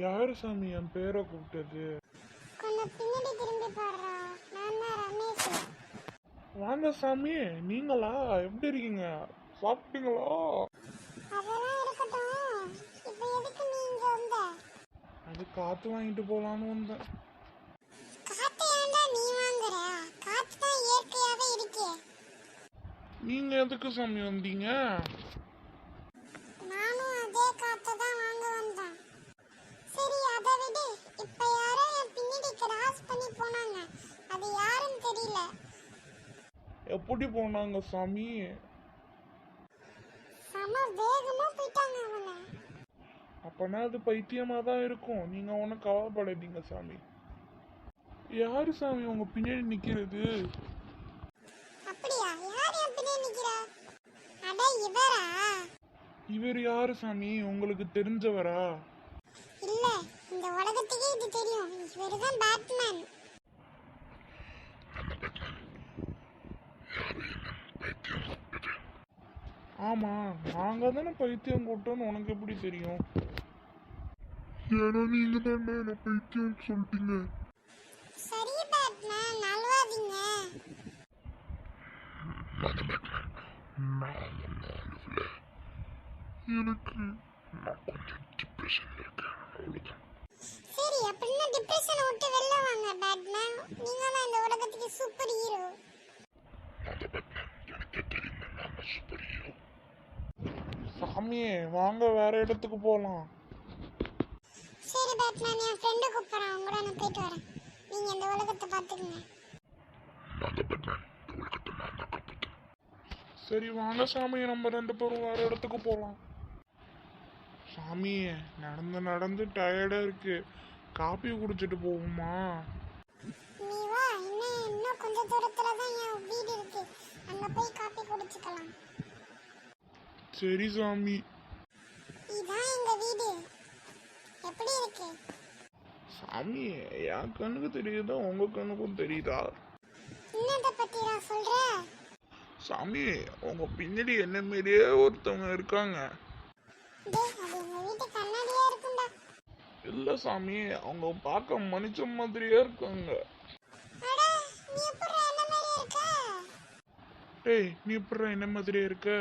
யாரு சாமி என் பேரை கூப்பிட்டது? வாங்க சாமி, நீங்களா? எப்படி இருக்கீங்க? சாப்பிட்டீங்களா? அது காத்து வாங்கிட்டு போலான்னு வந்தேன். நீங்க எதுக்கு சாமி வந்தீங்க? எப்படி போனாங்க சாமி? அப்பனா அது பைத்தியமா தான் இருக்கும். நீங்க ஒன்னும் கவலைப்படாதீங்க சாமி. யாரு சாமி உங்க பின்னாடி நிக்கிறது? இவர் யாரு சாமி? உங்களுக்கு தெரிஞ்சவரா? இல்ல, இந்த உலகத்துக்கே இது தெரியும். இவர்தான் பேட்மேன். ஆமா, நாங்க தானே பைத்தியம் கூட்டோன்னு உனக்கு எப்படி தெரியும்? ஏன்னா நீங்க தானே என்ன பைத்தியம் சொல்லிட்டீங்க. சரி பேட்மேன், அழுவாதீங்க. எனக்கு நான் கொஞ்சம் டிப்ரெஷன்ல இருக்கேன், அவ்வளவுதான். சரி, அப்படின்னா டிப்ரெஷனை விட்டு வெளில வாங்க பேட்மேன். நீங்க தான் இந்த உலகத்துக்கு சூப்பர் ஹீரோ. எனக்கு தெரியும், நான் சூப்பர் ஹீரோ. சாமியே, வாங்க வேற இடத்துக்கு போலாம். சரி பேட்மேன், என் ஃப்ரெண்டு கூப்பிடுறான், அவங்க கூட நான் போயிட்டு வரேன். நீங்க இந்த உலகத்தை பாத்துக்கங்க. சரி வாங்க சாமி, நம்ம 2 பேரும் வேற இடத்துக்கு போலாம். சாமி, நடந்து நடந்து டயர்டா இருக்கு, காபி குடிச்சிட்டு போவோமா? நீ வா, இன்னும் கொஞ்ச தூரத்துல தான் என் வீடு இருக்கு. அங்க போய் காபி குடிச்சுக்கலாம். சரி சாமி. இதான் எங்க வீடு. எப்படி இருக்கு? சாமி, என் கண்ணுக்கு தெரியுதா உங்க கண்ணுக்கும் தெரியுதா? என்னத பத்தி நான் சொல்ற? சாமி, உங்க பின்னாடி என்ன மாதிரியே ஒருத்தவங்க இருக்காங்க. இல்ல சாமி, அவங்க பார்க்க மனுஷன் மாதிரியே இருக்காங்க. டேய், நீ எப்படி என்ன மாதிரியே இருக்க?